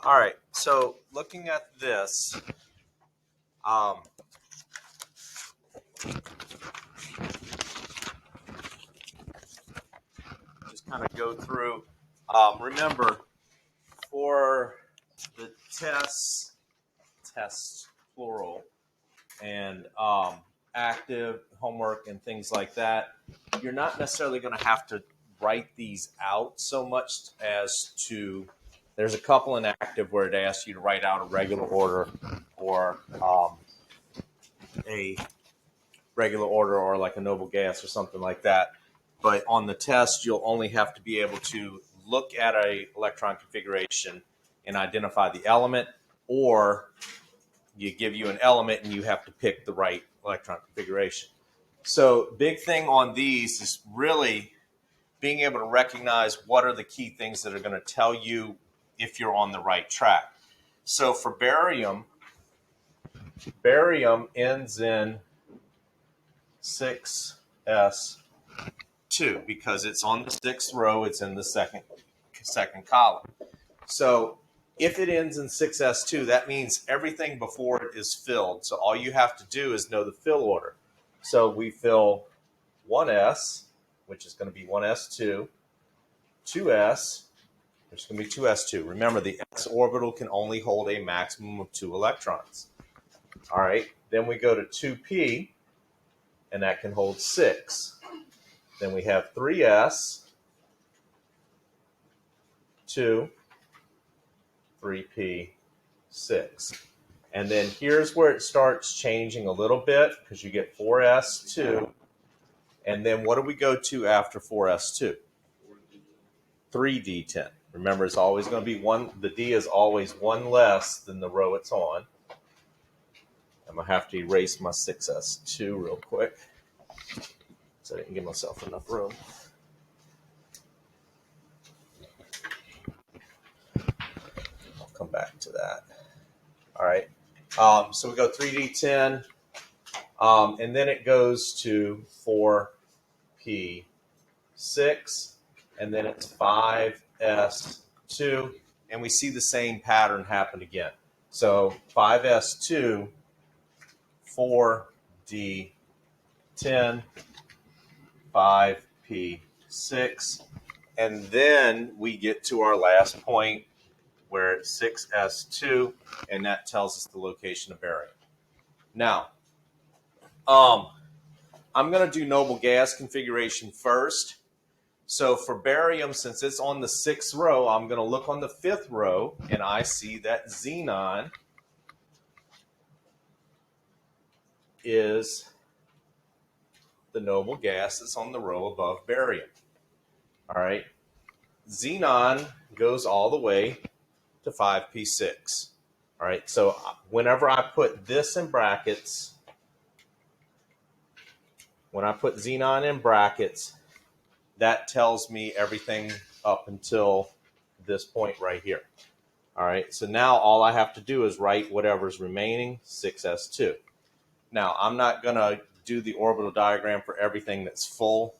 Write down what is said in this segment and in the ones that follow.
All right, so looking at this, um, just kind of go through. Remember, for the test plural, and active homework and things like that, you're not necessarily going to have to write these out so much as to. There's a couple in active where it asks you to write out a regular order or a regular order or like a noble gas or something like that. But on the test, you'll only have to be able to look at a electron configuration and identify the element, or give you an element and you have to pick the right electron configuration. So big thing on these is really being able to recognize what are the key things that are going to tell you if you're on the right track. So for barium ends in 6s2 because it's on the sixth row. It's in the second column. So if it ends in 6s2, that means everything before it is filled. So all you have to do is know the fill order. So we fill 1s, which is going to be 1s2, 2s, which is going to be 2s2. Remember, the s orbital can only hold a maximum of 2 electrons. All right, then we go to 2p, and that can hold 6. Then we have 3s, 2, 3p, 6. And then here's where it starts changing a little bit because you get 4s2. And then what do we go to after 4s2? 3d10. Remember, it's always going to be one. The d is always one less than the row it's on. I'm going to have to erase my 6s2 real quick so I didn't give myself enough room. I'll come back to that. All right. So we go 3d10, and then it goes to 4p6, and then it's 5s2, and we see the same pattern happen again. So 5s2, 4d10, 5p6, and then we get to our last point where it's 6s2, and that tells us the location of barium. Now, I'm going to do noble gas configuration first. So for barium, since it's on the 6th row, I'm going to look on the 5th row, and I see that xenon is the noble gas that's on the row above barium. All right. Xenon goes all the way to 5p6. All right. So whenever I put this in brackets, when I put xenon in brackets, that tells me everything up until this point right here. All right. So now all I have to do is write whatever's remaining, 6s2. Now, I'm not going to do the orbital diagram for everything that's full.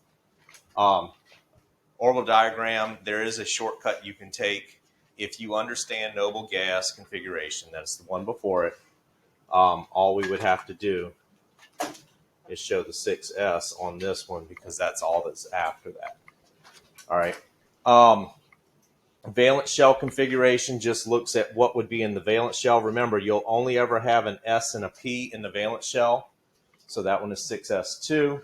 Orbital diagram, there is a shortcut you can take. If you understand noble gas configuration, that's the one before it, all we would have to do is show the 6s on this one because that's all that's after that. All right. Valence shell configuration just looks at what would be in the valence shell. Remember, you'll only ever have an S and a P in the valence shell. So that one is 6s2.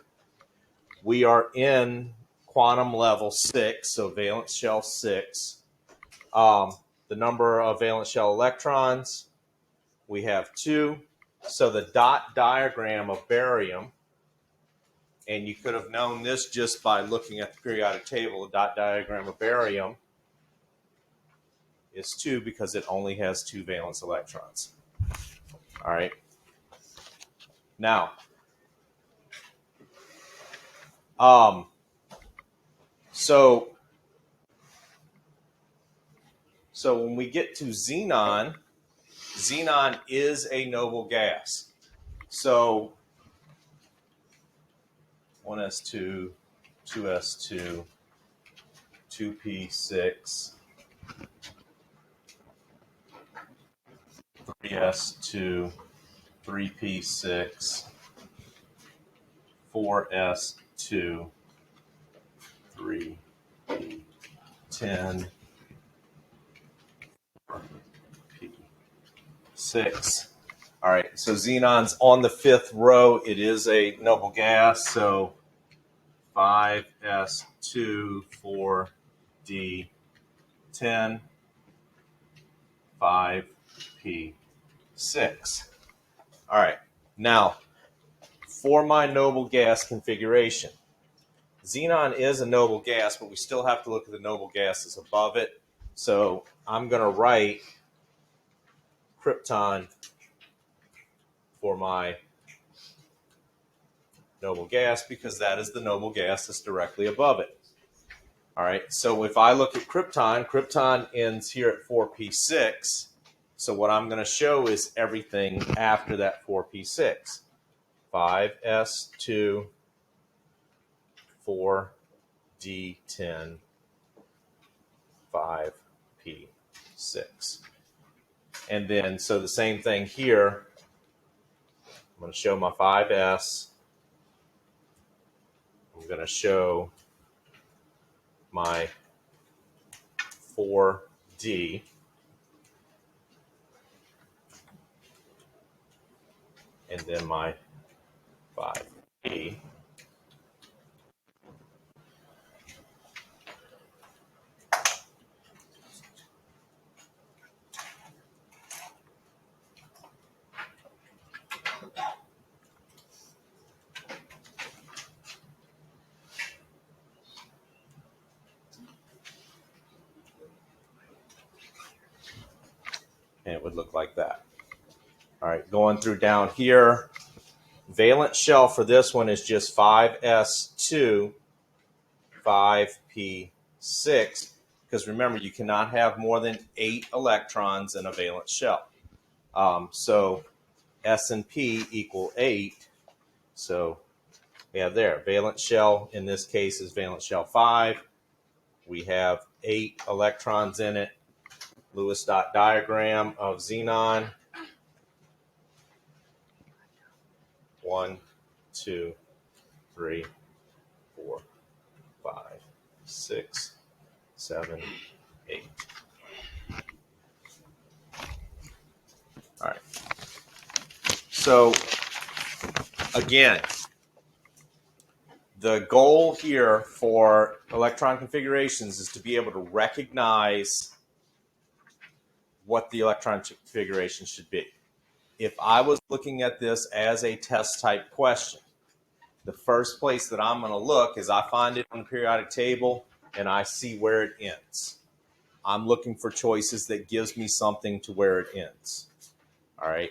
We are in quantum level 6, so valence shell 6. The number of valence shell electrons, we have 2. So the dot diagram of barium, and you could have known this just by looking at the periodic table, the dot diagram of barium is 2 because it only has 2 valence electrons. All right. Now, so when we get to xenon, xenon is a noble gas. So 1s2, 2s2, 2p6, 3s2, 3p6, 4s2, 3p10, 4p6. All right, so xenon's on the fifth row. It is a noble gas, so 5s2, 4d10, 5p6. All right, now for my noble gas configuration, xenon is a noble gas, but we still have to look at the noble gases above it. So I'm going to write krypton for my noble gas because that is the noble gas that's directly above it. All right, so if I look at krypton, krypton ends here at 4p6. So what I'm going to show is everything after that 4p6. 5s2, 4d10, 5p6. And then, so the same thing here. I'm going to show my 5s. I'm going to show my 4d. And then my 5p. And it would look like that. All right, going through down here, valence shell for this one is just 5s2, 5p6, because remember, you cannot have more than 8 electrons in a valence shell. So S and P equal 8. So we have there, valence shell in this case is valence shell 5. We have 8 electrons in it. Lewis dot diagram of xenon. 1, 2, 3, 4, 5, 6, 7, 8. All right. So again, the goal here for electron configurations is to be able to recognize what the electron configuration should be. If I was looking at this as a test type question, the first place that I'm going to look is I find it on the periodic table and I see where it ends. I'm looking for choices that gives me something to where it ends. All right.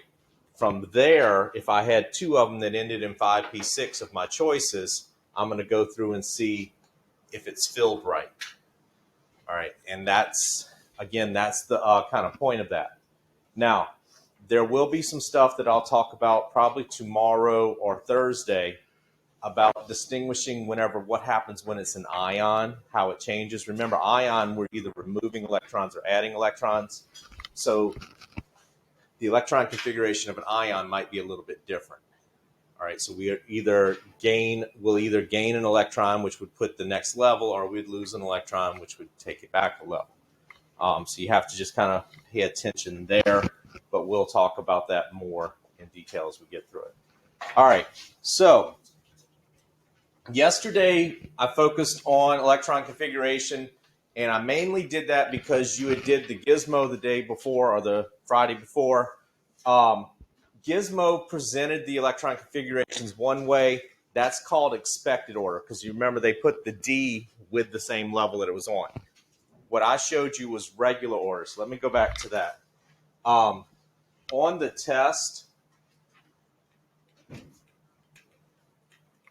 From there, if I had 2 of them that ended in 5p6 of my choices, I'm going to go through and see if it's filled right. All right. And that's, again, that's the kind of point of that. Now, there will be some stuff that I'll talk about probably tomorrow or Thursday about distinguishing what happens when it's an ion, how it changes. Remember, ion, we're either removing electrons or adding electrons. So the electron configuration of an ion might be a little bit different. All right, so we'll either gain an electron, which would put the next level, or we'd lose an electron, which would take it back a level. So you have to just kind of pay attention there, but we'll talk about that more in detail as we get through it. All right, so yesterday I focused on electron configuration, and I mainly did that because you had did the gizmo the day before or the Friday before. Gizmo presented the electron configurations one way. That's called expected order because you remember they put the D with the same level that it was on. What I showed you was regular order. So let me go back to that. On the test,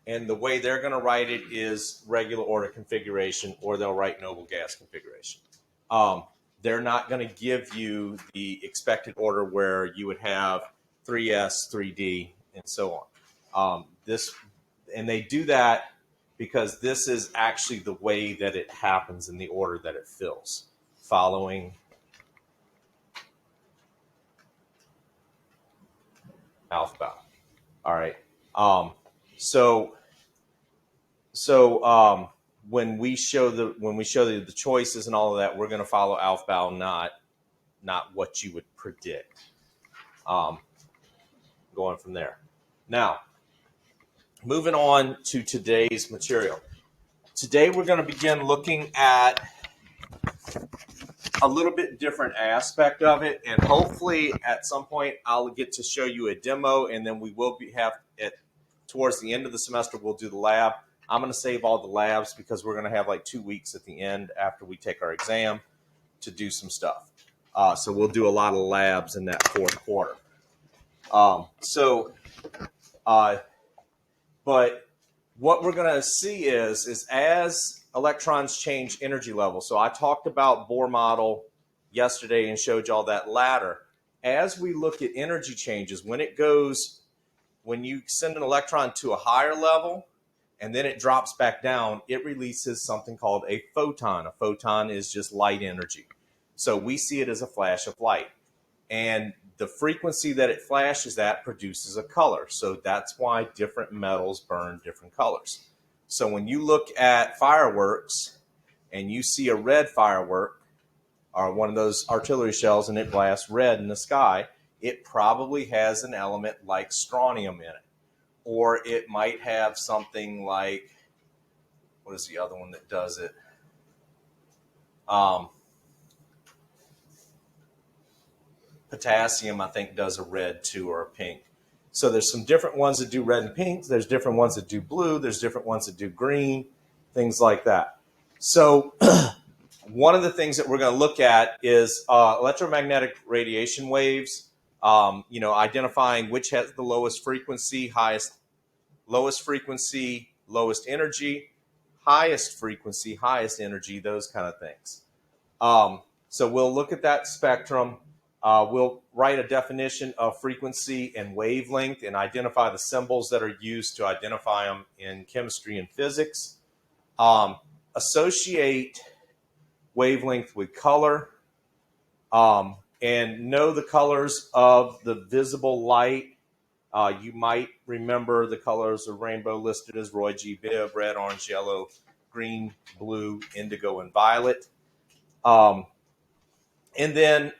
and the way they're going to write it is regular order configuration, or they'll write noble gas configuration. They're not going to give you the expected order where you would have 3s, 3d, and so on. And they do that because this is actually the way that it happens in the order that it fills, following alpha bow. All right. Um, so so when we show the choices and all of that, we're going to follow alpha bow, not what you would predict. Um, going from there. Now, moving on to today's material. Today we're going to begin looking at a little bit different aspect of it, and hopefully at some point I'll get to show you a demo, and then we will have it towards the end of the semester. We'll do the lab. I'm going to save all the labs because we're going to have like 2 weeks at the end after we take our exam to do some stuff. So we'll do a lot of labs in that fourth quarter. But what we're going to see is as electrons change energy level. So I talked about Bohr model yesterday and showed y'all that ladder. As we look at energy changes, when you send an electron to a higher level and then it drops back down, it releases something called a photon. A photon is just light energy. So we see it as a flash of light. And the frequency that it flashes at produces a color. So that's why different metals burn different colors. So when you look at fireworks and you see a red firework or one of those artillery shells and it blasts red in the sky, it probably has an element like strontium in it. Or it might have something like, what is the other one that does it? Potassium, I think, does a red too, or a pink. So there's some different ones that do red and pink. There's different ones that do blue. There's different ones that do green, things like that. So one of the things that we're going to look at is electromagnetic radiation waves, identifying which has the lowest frequency, lowest energy, highest frequency, highest energy, those kind of things. So we'll look at that spectrum. We'll write a definition of frequency and wavelength and identify the symbols that are used to identify them in chemistry and physics. Associate wavelength with color, and know the colors of the visible light. You might remember the colors of rainbow listed as Roy G. Biv: red, orange, yellow, green, blue, indigo, and violet. And then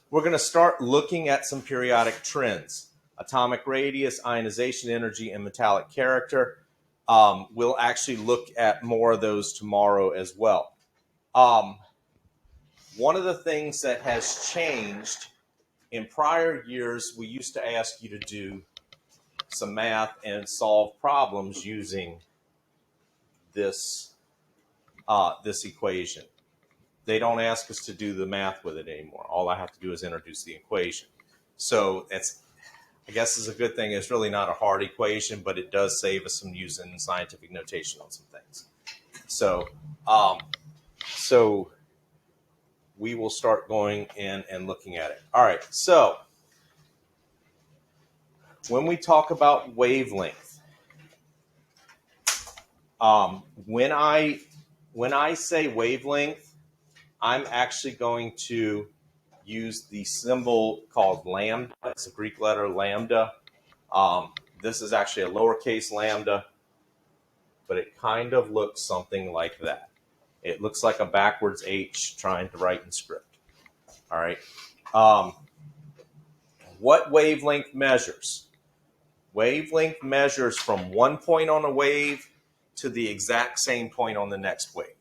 we're going to start looking at some periodic trends: atomic radius, ionization energy, and metallic character. We'll actually look at more of those tomorrow as well. One of the things that has changed in prior years, we used to ask you to do some math and solve problems using this equation. They don't ask us to do the math with it anymore. All I have to do is introduce the equation. So I guess is a good thing. It's really not a hard equation, but it does save us some using scientific notation on some things. So we will start going in and looking at it. All right. So when we talk about wavelength, when I say wavelength, I'm actually going to use the symbol called lambda. It's a Greek letter, lambda. This is actually a lowercase lambda, but it kind of looks something like that. It looks like a backwards H trying to write in script. All right. What wavelength measures? Wavelength measures from one point on a wave to the exact same point on the next wave.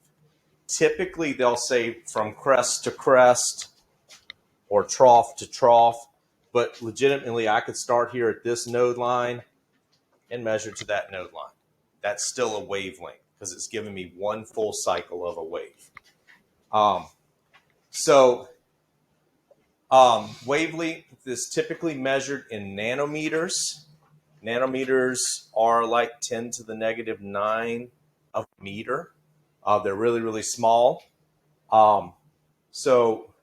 Typically, they'll say from crest to crest or trough to trough, but legitimately, I could start here at this node line and measure to that node line. That's still a wavelength because it's giving me one full cycle of a wave. Wavelength is typically measured in nanometers. Nanometers are like 10 to the negative 9 of a meter. They're really, really small. So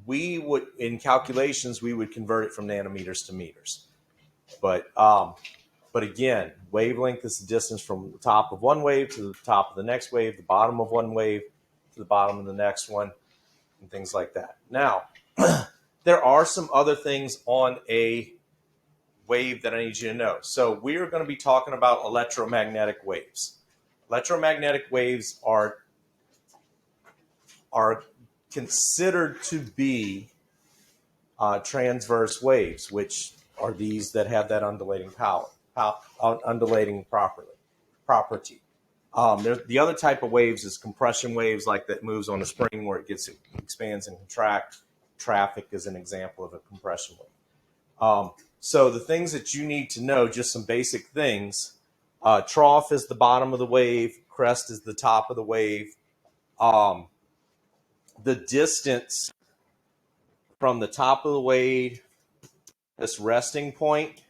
we would, in calculations, we would convert it from nanometers to meters. But again, wavelength is the distance from the top of one wave to the top of the next wave, the bottom of one wave to the bottom of the next one, and things like that. Now, there are some other things on a wave that I need you to know. So we are going to be talking about electromagnetic waves. Electromagnetic waves are considered to be transverse waves, which are these that have that undulating undulating property. The other type of waves is compression waves, like that moves on a spring where it expands and contracts. Traffic is an example of a compression wave. So the things that you need to know, just some basic things. Trough is the bottom of the wave. Crest is the top of the wave. The distance from the top of the wave, this resting point,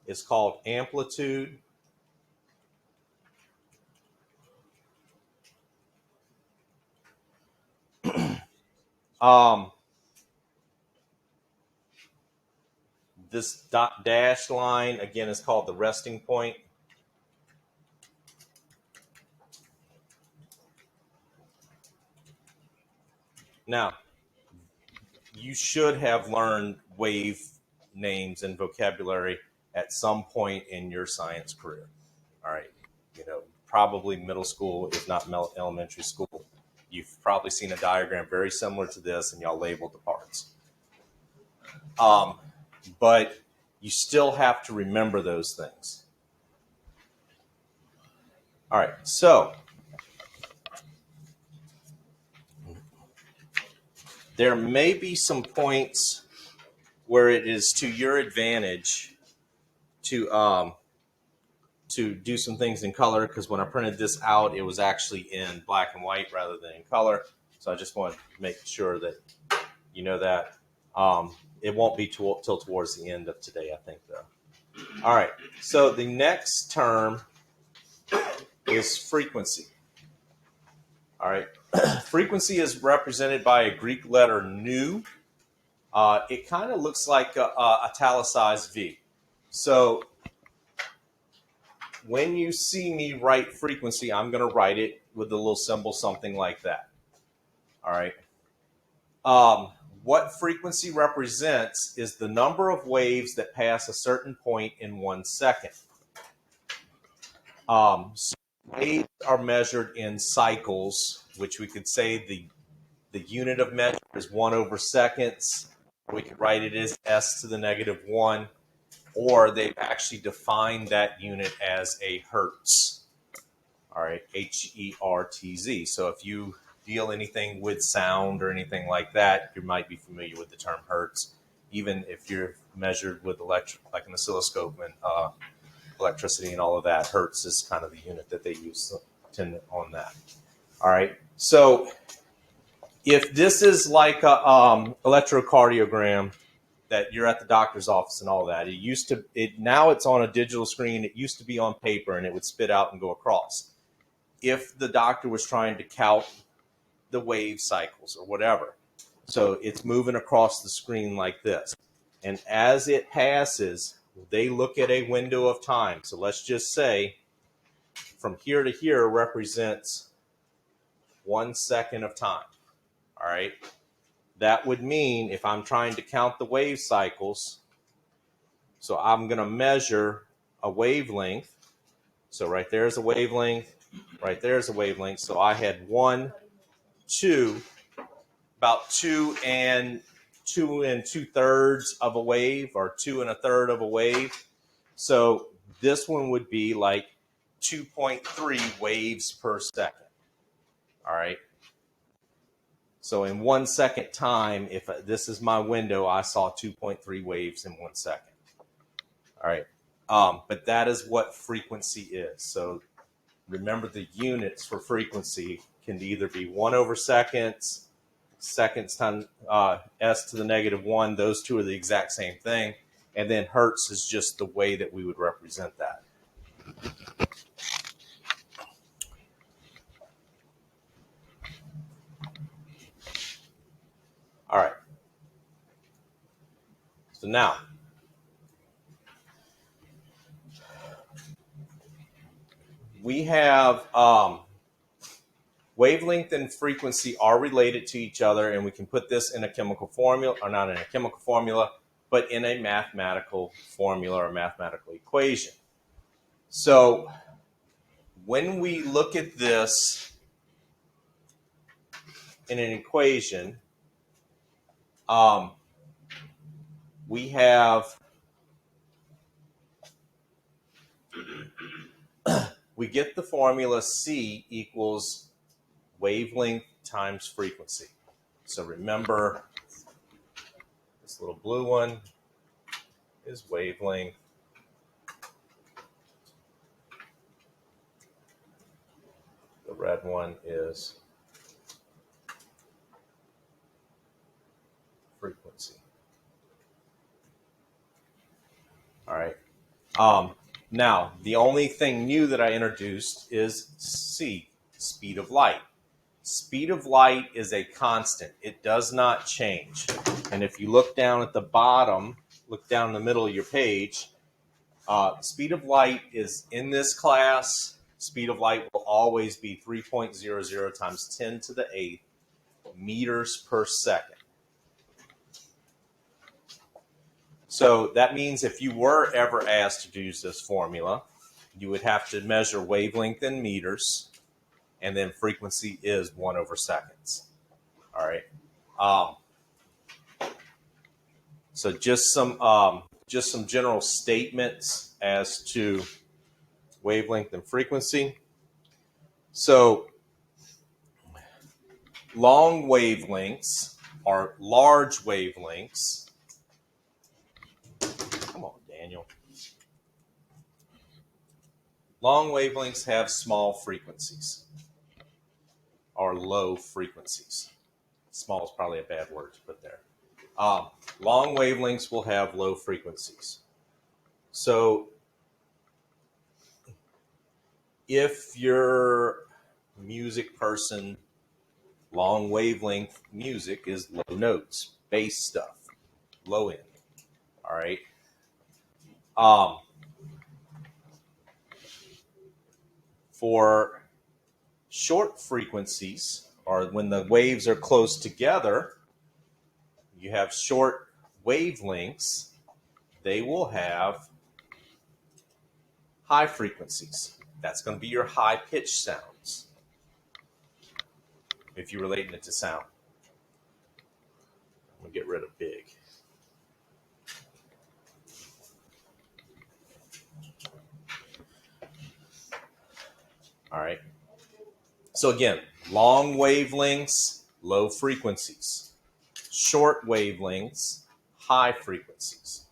is called amplitude. This dashed line, again, is called the resting point. Now, you should have learned wave names and vocabulary at some point in your science career. All right. Probably middle school, if not elementary school. You've probably seen a diagram very similar to this, and y'all labeled the parts. But you still have to remember those things. All right, so there may be some points where it is to your advantage to do some things in color, because when I printed this out, it was actually in black and white rather than in color. So I just want to make sure that you know that. It won't be till towards the end of today, I think, though. All right, so the next term is frequency. All right, frequency is represented by a Greek letter nu. It kind of looks like a italicized V. So when you see me write frequency, I'm going to write it with a little symbol, something like that. All right. What frequency represents is the number of waves that pass a certain point in 1 second. So waves are measured in cycles, which we could say the unit of measure is 1/seconds. We could write it as s to the -1, or they've actually defined that unit as a hertz. All right, Hertz. So if you deal anything with sound or anything like that, you might be familiar with the term hertz, even if you're measured with like an oscilloscope and electricity and all of that. Hertz is kind of the unit that they use on that. All right, so if this is like a electrocardiogram that you're at the doctor's office and all that, now it's on a digital screen. It used to be on paper and it would spit out and go across. If the doctor was trying to count the wave cycles or whatever, so it's moving across the screen like this, and as it passes, they look at a window of time. So let's just say from here to here represents 1 second of time. All right. That would mean if I'm trying to count the wave cycles, so I'm going to measure a wavelength. So right there's a wavelength, right there's a wavelength. So I had 1, 2, about 2 and 2/3 of a wave, or 2 1/3 of a wave. So this one would be like 2.3 waves per second. All right. So in 1 second time, if this is my window, I saw 2.3 waves in 1 second. All right. But that is what frequency is. So remember, the units for frequency can either be 1/seconds, seconds times s to the -1. Those two are the exact same thing. And then hertz is just the way that we would represent that. All right. So now, we have wavelength and frequency are related to each other, and we can put this in a chemical formula, or not in a chemical formula. but in a mathematical formula or mathematical equation. So when we look at this in an equation, we get the formula C equals wavelength times frequency. So remember, this little blue one is wavelength. The red one is frequency. All right. Now, the only thing new that I introduced is C, speed of light. Speed of light is a constant. It does not change. And if you look down at the bottom, look down in the middle of your page, speed of light is in this class. Speed of light will always be 3.00 times 10 to the 8th meters per second. So that means if you were ever asked to use this formula, you would have to measure wavelength in meters, and then frequency is 1/seconds. All right. So just some general statements as to wavelength and frequency. So long wavelengths are large wavelengths. Come on, Daniel. Long wavelengths have small frequencies or low frequencies. Small is probably a bad word to put there. Long wavelengths will have low frequencies. So if you're a music person, long wavelength music is low notes, bass stuff, low end. All right. For short frequencies, or when the waves are close together, you have short wavelengths. They will have high frequencies. That's going to be your high-pitched sounds, if you're relating it to sound. I'm going to get rid of big. All right. So again, long wavelengths, low frequencies. Short wavelengths, high frequencies.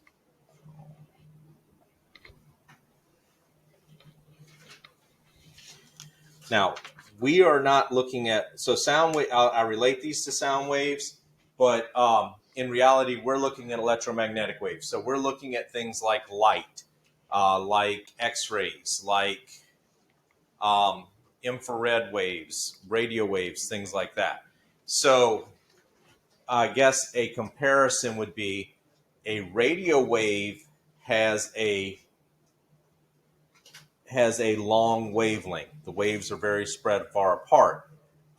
Now, we are not looking at, so sound wave, I relate these to sound waves, but in reality, we're looking at electromagnetic waves. So we're looking at things like light, like X-rays, like infrared waves, radio waves, things like that. So I guess a comparison would be a radio wave has a long wavelength. The waves are very spread far apart.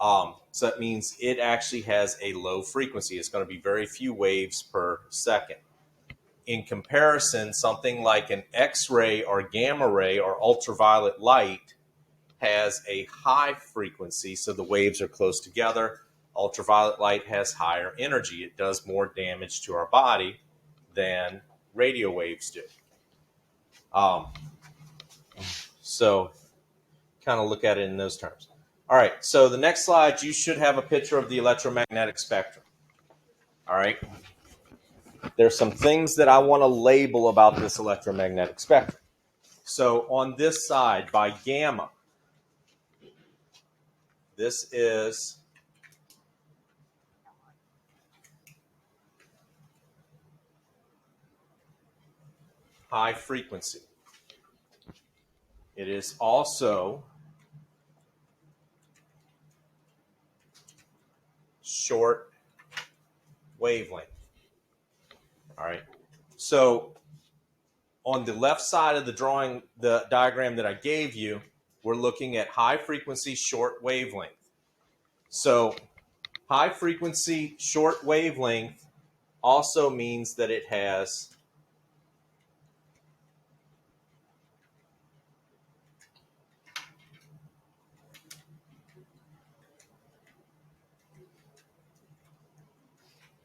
So that means it actually has a low frequency. It's going to be very few waves per second. In comparison, something like an X-ray or gamma ray or ultraviolet light has a high frequency, so the waves are close together. Ultraviolet light has higher energy. It does more damage to our body than radio waves do. So kind of look at it in those terms. All right, so the next slide, you should have a picture of the electromagnetic spectrum. All right. There's some things that I want to label about this electromagnetic spectrum. So on this side, by gamma, this is high frequency. It is also short wavelength. All right. So on the left side of the drawing, the diagram that I gave you, we're looking at high frequency, short wavelength. So high frequency, short wavelength also means that it has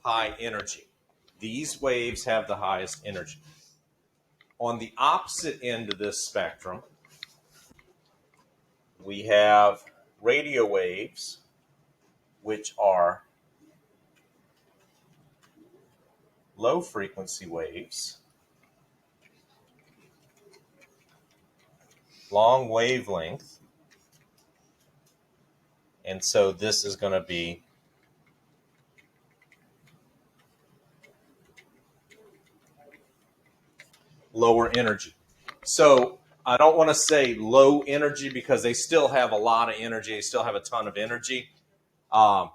high energy. These waves have the highest energy. On the opposite end of this spectrum, we have radio waves, which are low frequency waves, long wavelength, and so this is going to be lower energy. So I don't want to say low energy because they still have a lot of energy. They still have a ton of energy. We're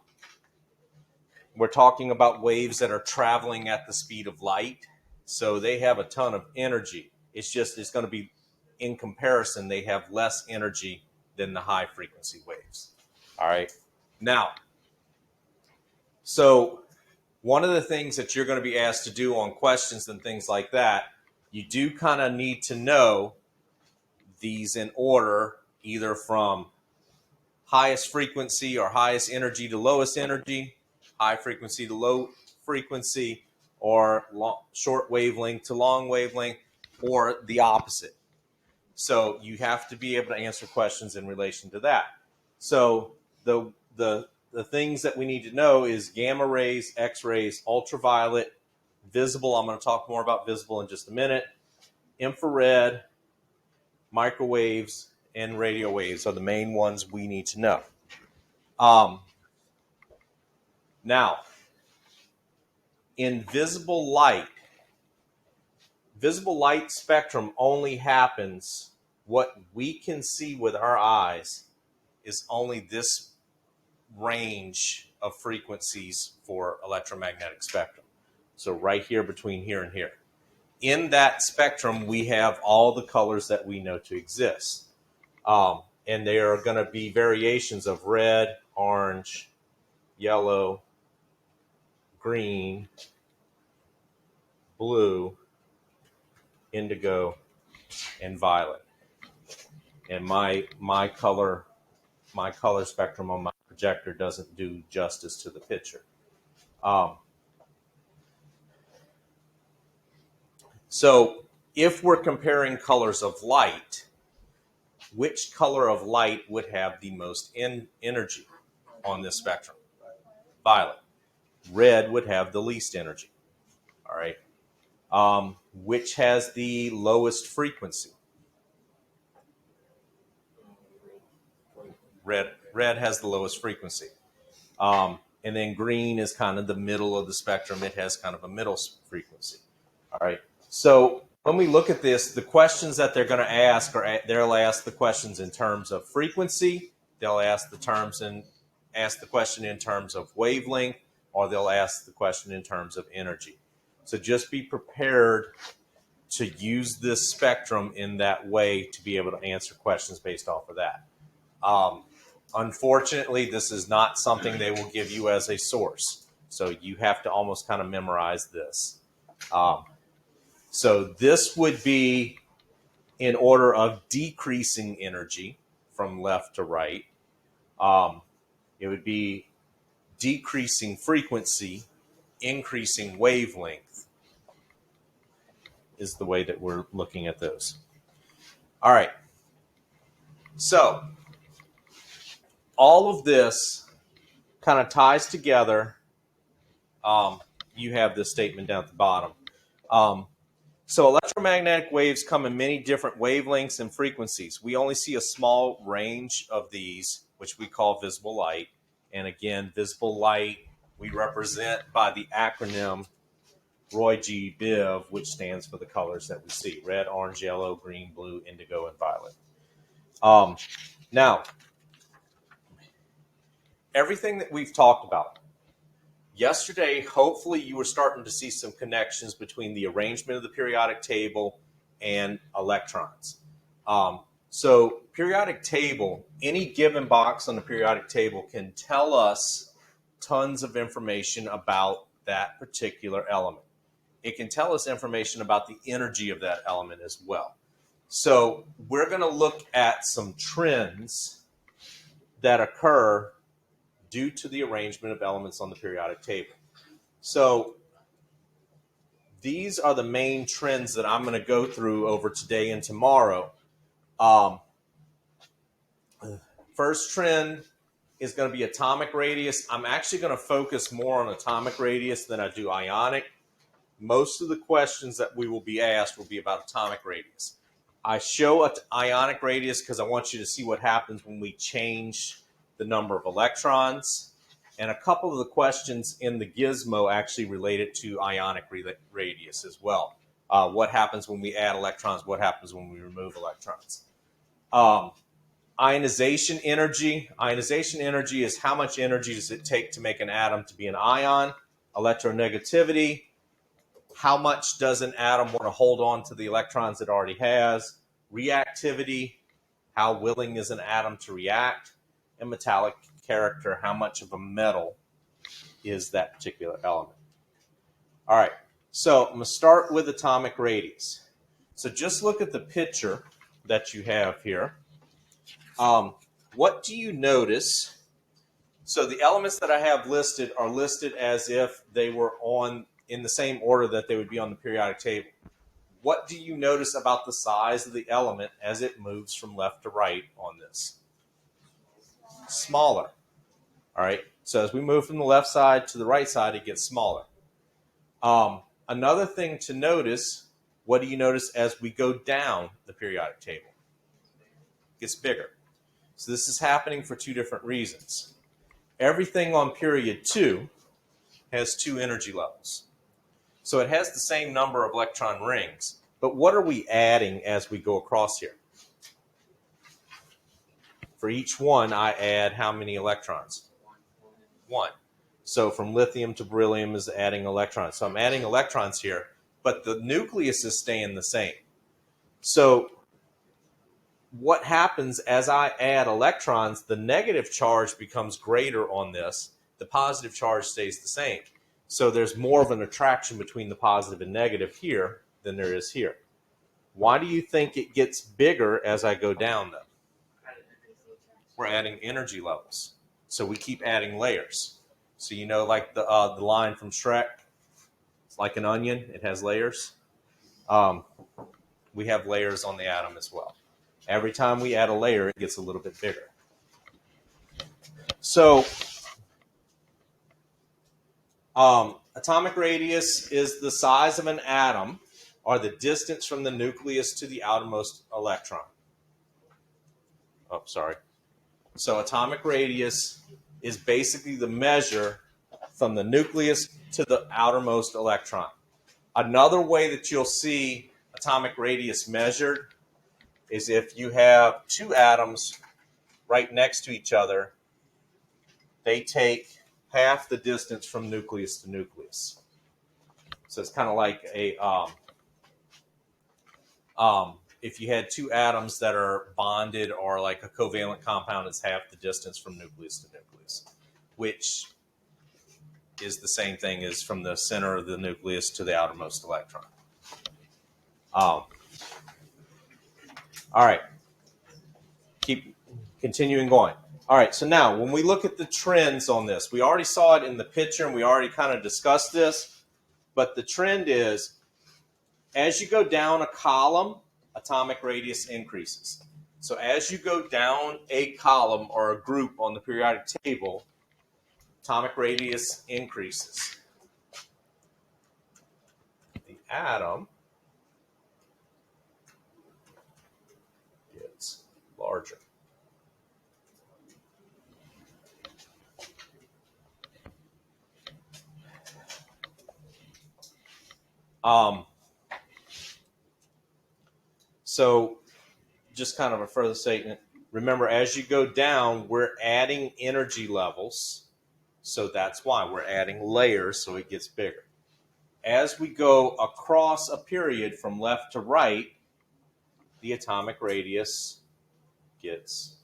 talking about waves that are traveling at the speed of light. So they have a ton of energy. It's going to be, in comparison, they have less energy than the high frequency waves. All right. Now, so one of the things that you're going to be asked to do on questions and things like that, you do kind of need to know these in order, either from highest frequency or highest energy to lowest energy, high frequency to low frequency, or short wavelength to long wavelength, or the opposite. So you have to be able to answer questions in relation to that. So the things that we need to know is gamma rays, X-rays, ultraviolet, visible. I'm going to talk more about visible in just a minute. Infrared, microwaves, and radio waves are the main ones we need to know. Now, in visible light spectrum only happens, what we can see with our eyes is only this range of frequencies for electromagnetic spectrum. So right here between here and here. In that spectrum, we have all the colors that we know to exist. And there are going to be variations of red, orange, yellow, green, blue, indigo, and violet. And my color spectrum on my projector doesn't do justice to the picture. So if we're comparing colors of light, which color of light would have the most energy on this spectrum? Violet. Red would have the least energy. All right. Which has the lowest frequency? Red has the lowest frequency. And then green is kind of the middle of the spectrum. It has kind of a middle frequency. All right. So when we look at this, the questions that they're going to ask are, they'll ask the questions in terms of frequency. They'll ask the question in terms of wavelength, or they'll ask the question in terms of energy. So just be prepared to use this spectrum in that way to be able to answer questions based off of that. Unfortunately, this is not something they will give you as a source. So you have to almost kind of memorize this. So this would be in order of decreasing energy from left to right. It would be decreasing frequency, increasing wavelength is the way that we're looking at those. All right. So all of this kind of ties together. You have this statement down at the bottom. So electromagnetic waves come in many different wavelengths and frequencies. We only see a small range of these, which we call visible light. And again, visible light we represent by the acronym Roy G. Biv, which stands for the colors that we see: red, orange, yellow, green, blue, indigo, and violet. Now, everything that we've talked about yesterday, hopefully you were starting to see some connections between the arrangement of the periodic table and electrons. So periodic table, any given box on the periodic table can tell us tons of information about that particular element. It can tell us information about the energy of that element as well. So we're going to look at some trends that occur due to the arrangement of elements on the periodic table. So these are the main trends that I'm going to go through over today and tomorrow. First trend is going to be atomic radius. I'm actually going to focus more on atomic radius than I do ionic. Most of the questions that we will be asked will be about atomic radius. I show an ionic radius because I want you to see what happens when we change the number of electrons. And a couple of the questions in the gizmo actually related to ionic radius as well. What happens when we add electrons? What happens when we remove electrons? Ionization energy. Ionization energy is how much energy does it take to make an atom to be an ion. Electronegativity. How much does an atom want to hold on to the electrons it already has? Reactivity. How willing is an atom to react? And metallic character. How much of a metal is that particular element? All right. So I'm going to start with atomic radius. So just look at the picture that you have here. What do you notice? So the elements that I have listed are listed as if they were in the same order that they would be on the periodic table. What do you notice about the size of the element as it moves from left to right on this? Smaller. All right. So as we move from the left side to the right side, it gets smaller. Another thing to notice, what do you notice as we go down the periodic table? It gets bigger. So this is happening for two different reasons. Everything on period 2 has 2 energy levels. So it has the same number of electron rings. But what are we adding as we go across here? For each one, I add how many electrons? 1. So from lithium to beryllium is adding electrons. So I'm adding electrons here, but the nucleus is staying the same. So what happens as I add electrons, the negative charge becomes greater on this. The positive charge stays the same. So there's more of an attraction between the positive and negative here than there is here. Why do you think it gets bigger as I go down, though? We're adding energy levels. So we keep adding layers. So you know, like the line from Shrek, it's like an onion. It has layers. We have layers on the atom as well. Every time we add a layer, it gets a little bit bigger. So atomic radius is the size of an atom or the distance from the nucleus to the outermost electron. Oh, sorry. So atomic radius is basically the measure from the nucleus to the outermost electron. Another way that you'll see atomic radius measured is if you have 2 atoms right next to each other, they take half the distance from nucleus to nucleus. So it's kind of like if you had 2 atoms that are bonded, or like a covalent compound, it's half the distance from nucleus to nucleus, which is the same thing as from the center of the nucleus to the outermost electron. All right. Keep continuing going. All right, so now when we look at the trends on this, we already saw it in the picture and we already kind of discussed this, but the trend is as you go down a column, atomic radius increases. So as you go down a column or a group on the periodic table, atomic radius increases. The atom gets larger. So just kind of a further statement. Remember, as you go down, we're adding energy levels. So that's why we're adding layers so it gets bigger. As we go across a period from left to right, the atomic radius gets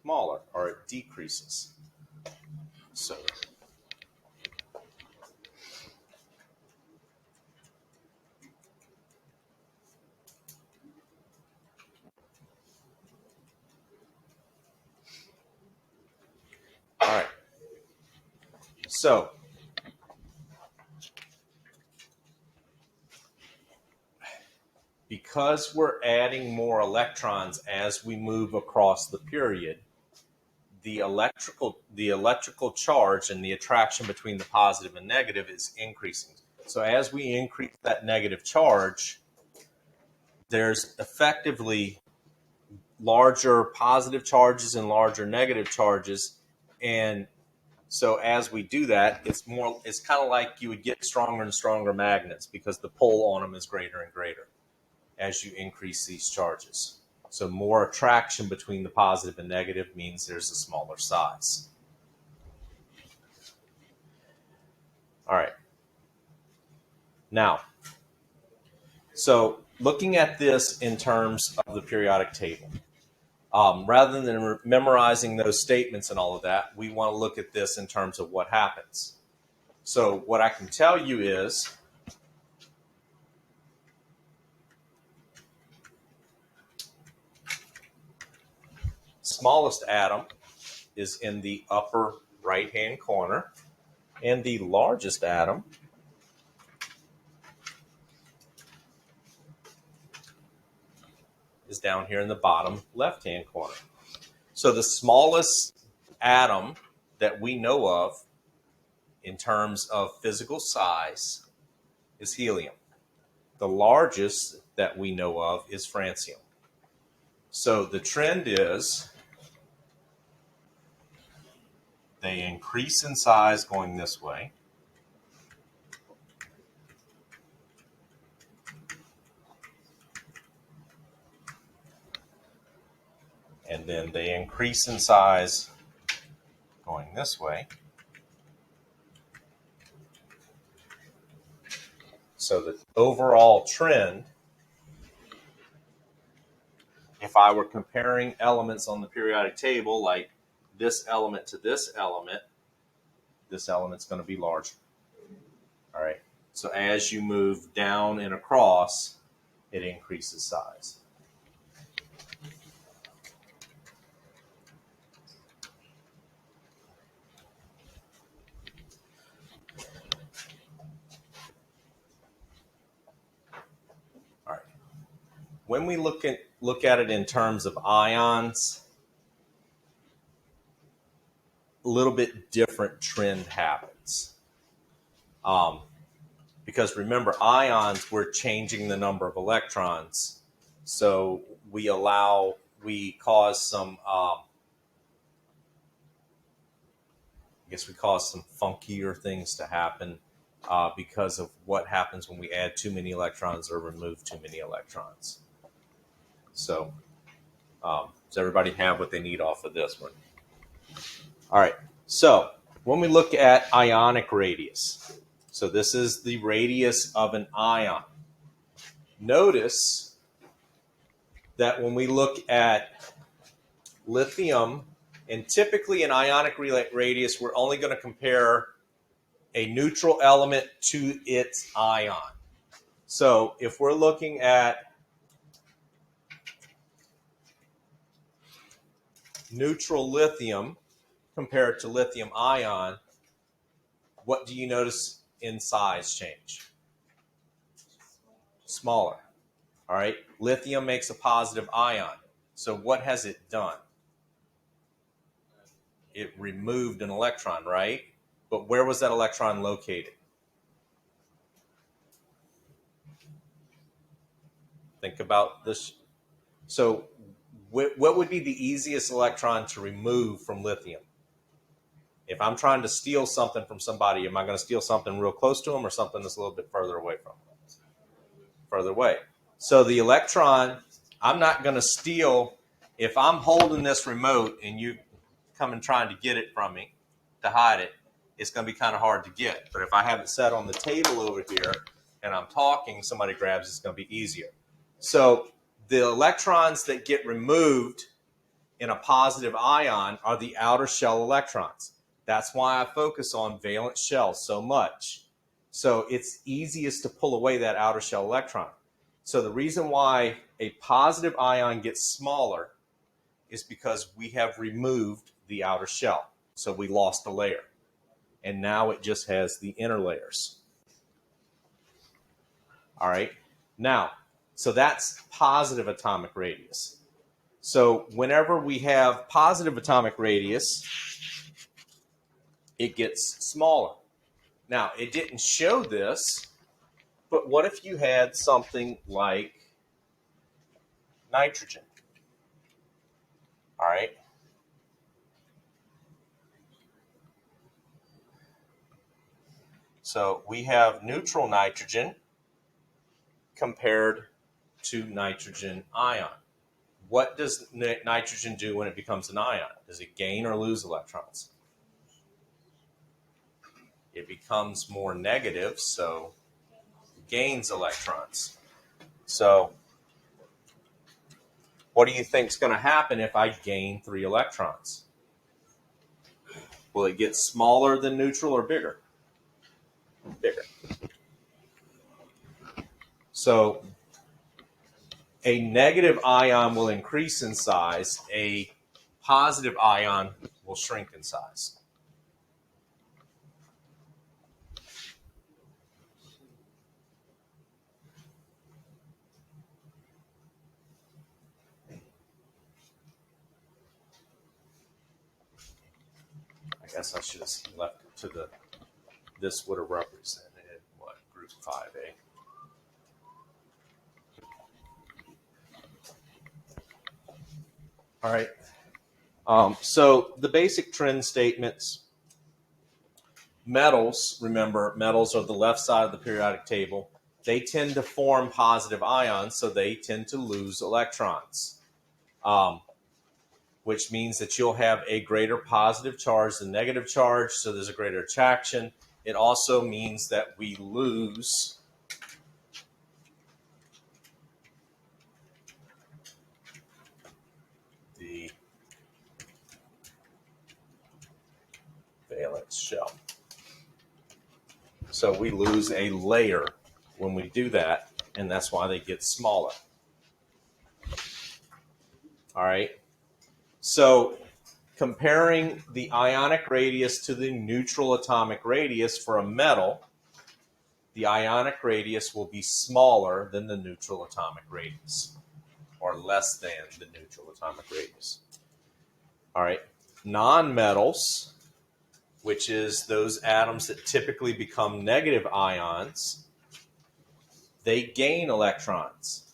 smaller, or it decreases. So So because we're adding more electrons as we move across the period, the electrical charge and the attraction between the positive and negative is increasing. So as we increase that negative charge, there's effectively larger positive charges and larger negative charges. And so as we do that, it's kind of like you would get stronger and stronger magnets because the pull on them is greater and greater as you increase these charges. So more attraction between the positive and negative means there's a smaller size. All right. Now, so looking at this in terms of the periodic table, rather than memorizing those statements and all of that, we want to look at this in terms of what happens. So what I can tell you is smallest atom is in the upper right-hand corner, and the largest atom is down here in the bottom left-hand corner. So the smallest atom that we know of in terms of physical size is helium. The largest that we know of is francium. So the trend is they increase in size going this way. And then they increase in size going this way. So the overall trend, if I were comparing elements on the periodic table, like this element to this element's going to be larger. All right. So as you move down and across, it increases size. All right. When we look at it in terms of ions, a little bit different trend happens. Because remember, ions, we're changing the number of electrons. So we cause some, funkier things to happen because of what happens when we add too many electrons or remove too many electrons. So does everybody have what they need off of this one? All right. So when we look at ionic radius, so this is the radius of an ion. Notice that when we look at lithium, and typically in ionic radius, we're only going to compare a neutral element to its ion. So if we're looking at neutral lithium compared to lithium ion, what do you notice in size change? Smaller. All right. Lithium makes a positive ion. So what has it done? It removed an electron, right? But where was that electron located? Think about this. So what would be the easiest electron to remove from lithium? If I'm trying to steal something from somebody, am I going to steal something real close to them or something that's a little bit further away from them? Further away. So the electron, I'm not going to steal. If I'm holding this remote and you come and trying to get it from me to hide it, it's going to be kind of hard to get. But if I have it set on the table over here and I'm talking, somebody grabs it's going to be easier. So the electrons that get removed in a positive ion are the outer shell electrons. That's why I focus on valence shells so much. So it's easiest to pull away that outer shell electron. So the reason why a positive ion gets smaller is because we have removed the outer shell. So we lost a layer. and now it just has the inner layers. All right. Now, so that's positive atomic radius. So whenever we have positive atomic radius, it gets smaller. Now, it didn't show this, but what if you had something like nitrogen? All right. So we have neutral nitrogen compared to nitrogen ion. What does nitrogen do when it becomes an ion? Does it gain or lose electrons? It becomes more negative, so it gains electrons. So what do you think is going to happen if I gain 3 electrons? Will it get smaller than neutral or bigger? Bigger. So a negative ion will increase in size. A positive ion will shrink in size. I guess I should have left it to the, this would have represented what, group 5A. All right. So the basic trend statements, metals, remember, metals are the left side of the periodic table. They tend to form positive ions, so they tend to lose electrons, which means that you'll have a greater positive charge than negative charge, so there's a greater attraction. It also means that we lose the valence shell. So we lose a layer when we do that, and that's why they get smaller. All right. So comparing the ionic radius to the neutral atomic radius for a metal, the ionic radius will be smaller than the neutral atomic radius, or less than the neutral atomic radius. All right. Non-metals, which is those atoms that typically become negative ions, they gain electrons.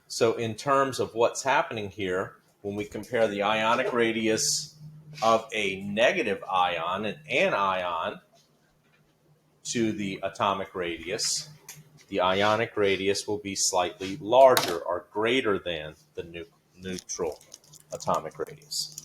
So in terms of what's happening here, when we compare the ionic radius of a negative ion, an anion, to the atomic radius, the ionic radius will be slightly larger or greater than the neutral atomic radius.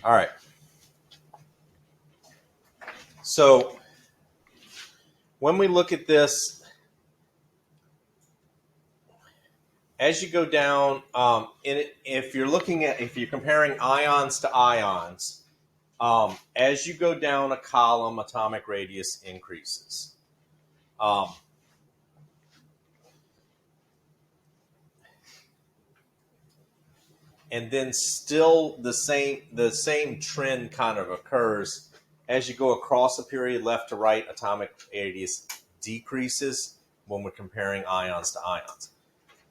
All right. So when we look at this, as you go down, if you're comparing ions to ions, as you go down a column, atomic radius increases. And then still the same trend kind of occurs as you go across a period left to right. Atomic radius decreases when we're comparing ions to ions.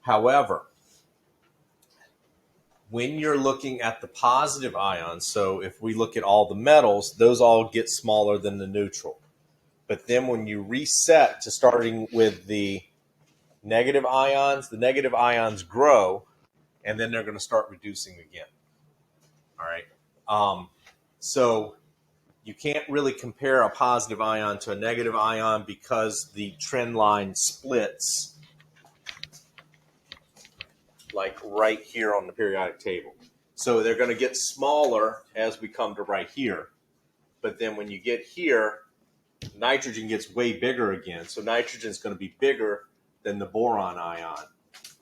However, when you're looking at the positive ions, so if we look at all the metals, those all get smaller than the neutral. But then when you reset to starting with the negative ions grow, and then they're going to start reducing again. All right. So you can't really compare a positive ion to a negative ion because the trend line splits like right here on the periodic table. So they're going to get smaller as we come to right here. But then when you get here, nitrogen gets way bigger again. So nitrogen is going to be bigger than the boron ion.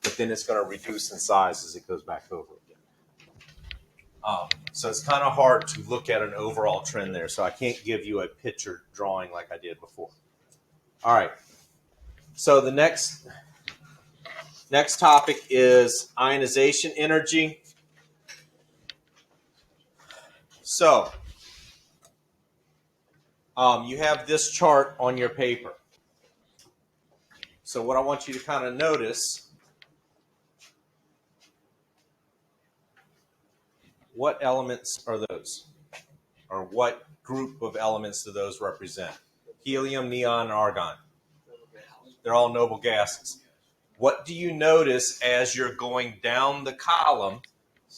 But then it's going to reduce in size as it goes back over again. So it's kind of hard to look at an overall trend there. So I can't give you a picture drawing like I did before. All right. So the next topic is ionization energy. So you have this chart on your paper. So what I want you to kind of notice, what elements are those? Or what group of elements do those represent? Helium, neon, argon. They're all noble gases. What do you notice as you're going down the column,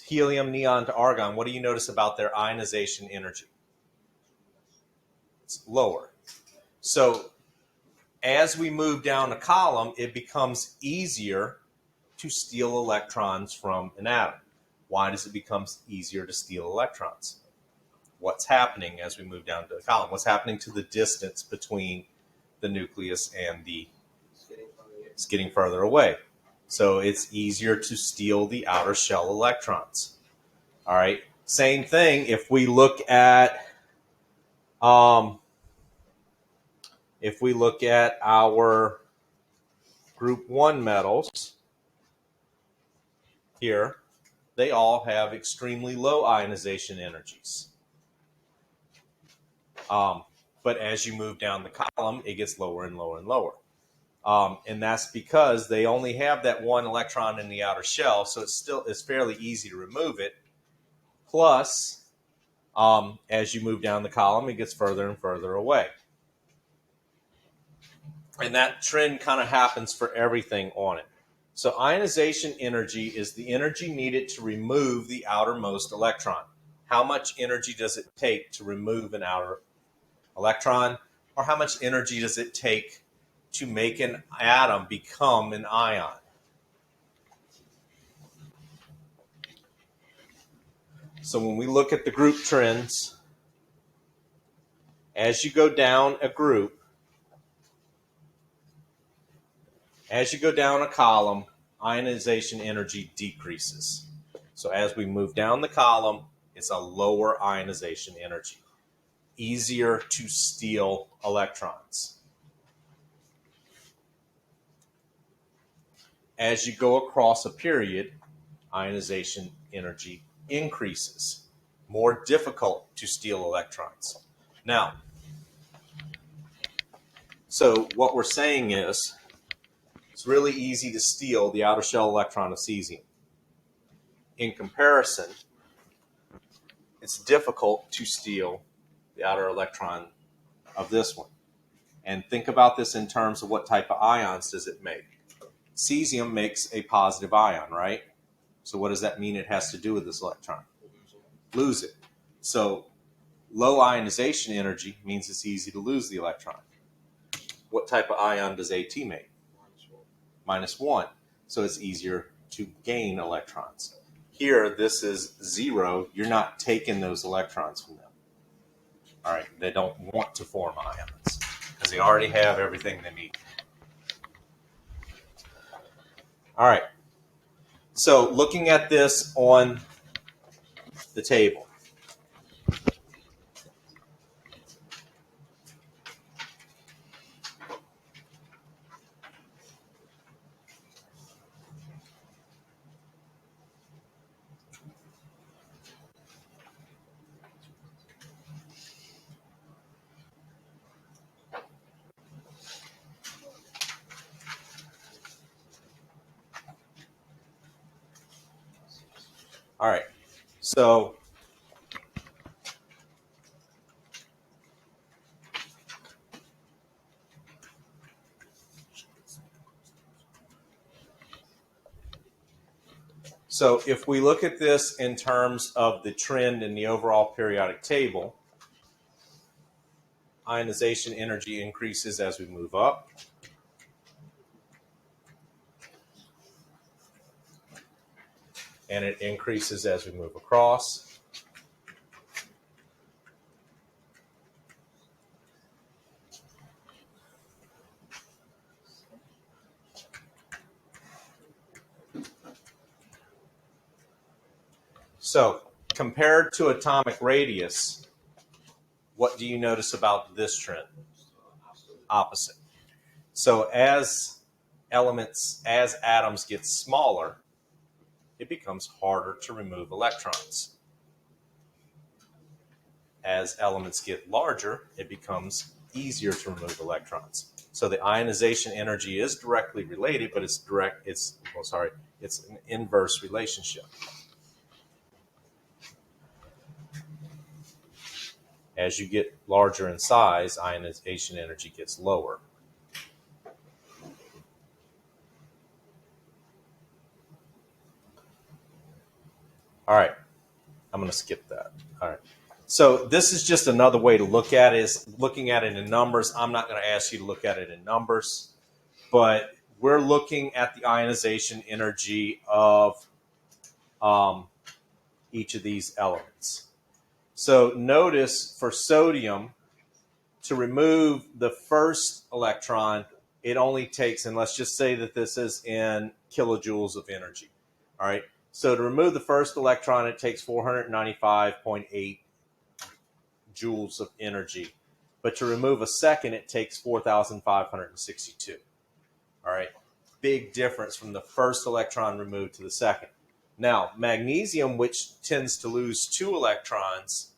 helium, neon to argon? What do you notice about their ionization energy? It's lower. So as we move down the column, it becomes easier to steal electrons from an atom. Why does it become easier to steal electrons? What's happening as we move down to the column? What's happening to the distance between the nucleus and the... It's getting further away. So it's easier to steal the outer shell electrons. All right. Same thing if we look at our group 1 metals here, they all have extremely low ionization energies. But as you move down the column, it gets lower and lower and lower. And that's because they only have that one electron in the outer shell, so it's fairly easy to remove it. Plus, as you move down the column, it gets further and further away. And that trend kind of happens for everything on it. So ionization energy is the energy needed to remove the outermost electron. How much energy does it take to remove an outer electron? Or how much energy does it take to make an atom become an ion? So when we look at the group trends, as you go down a group, as you go down a column, ionization energy decreases. So as we move down the column, it's a lower ionization energy. Easier to steal electrons. As you go across a period, ionization energy increases. More difficult to steal electrons. Now, so what we're saying is, it's really easy to steal the outer shell electron of cesium. In comparison, it's difficult to steal the outer electron of this one. And think about this in terms of what type of ions does it make. Cesium makes a positive ion, right? So what does that mean it has to do with this electron? Lose it. So low ionization energy means it's easy to lose the electron. What type of ion does At make? -1. So it's easier to gain electrons. Here, this is 0. You're not taking those electrons from them. All right, they don't want to form ions because they already have everything they need. All right, so looking at this on the table. All right, so if we look at this in terms of the trend in the overall periodic table, ionization energy increases as we move up. And it increases as we move across. So compared to atomic radius, what do you notice about this trend? Opposite. So as atoms get smaller, it becomes harder to remove electrons. As elements get larger, it becomes easier to remove electrons. So the ionization energy is directly related, but it's an inverse relationship. As you get larger in size, ionization energy gets lower. All right, I'm going to skip that. All right. So this is just another way to look at it, is looking at it in numbers. I'm not going to ask you to look at it in numbers, but we're looking at the ionization energy of each of these elements. So notice for sodium, to remove the first electron, it only takes, and let's just say that this is in kilojoules of energy. All right. So to remove the first electron, it takes 495.8 joules of energy. But to remove a second, it takes 4,562. All right. Big difference from the first electron removed to the second. Now, magnesium, which tends to lose 2 electrons,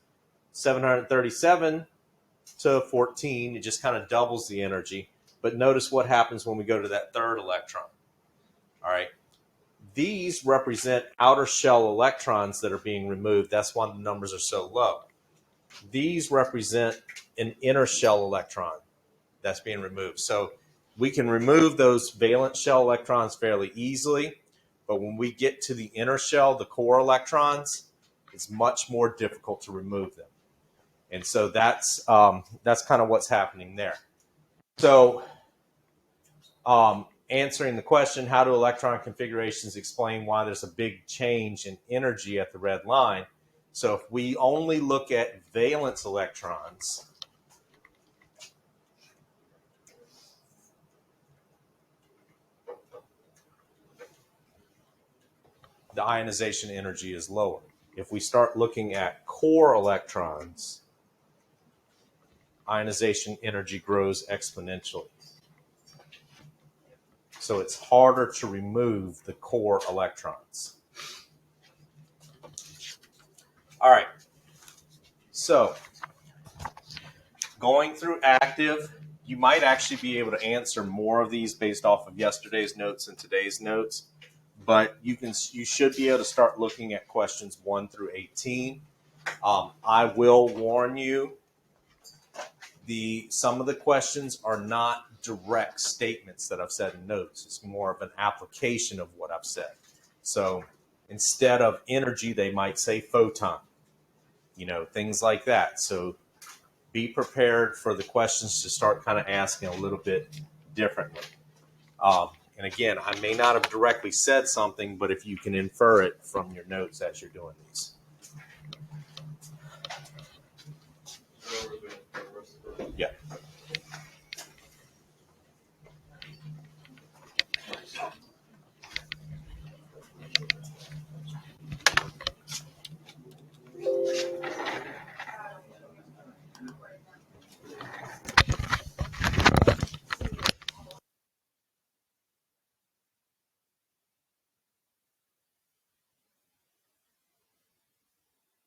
737 to 14, it just kind of doubles the energy. But notice what happens when we go to that third electron. All right. These represent outer shell electrons that are being removed. That's why the numbers are so low. These represent an inner shell electron that's being removed. So we can remove those valence shell electrons fairly easily, but when we get to the inner shell, the core electrons, it's much more difficult to remove them. And so that's kind of what's happening there. So answering the question, how do electron configurations explain why there's a big change in energy at the red line? So if we only look at valence electrons, the ionization energy is lower. If we start looking at core electrons, ionization energy grows exponentially. So it's harder to remove the core electrons. All right. So going through active, you might actually be able to answer more of these based off of yesterday's notes and today's notes, but you should be able to start looking at questions 1 through 18. I will warn you, some of the questions are not direct statements that I've said in notes. It's more of an application of what I've said. So instead of energy, they might say photon, things like that. So be prepared for the questions to start kind of asking a little bit differently. And again, I may not have directly said something, but if you can infer it from your notes as you're doing these.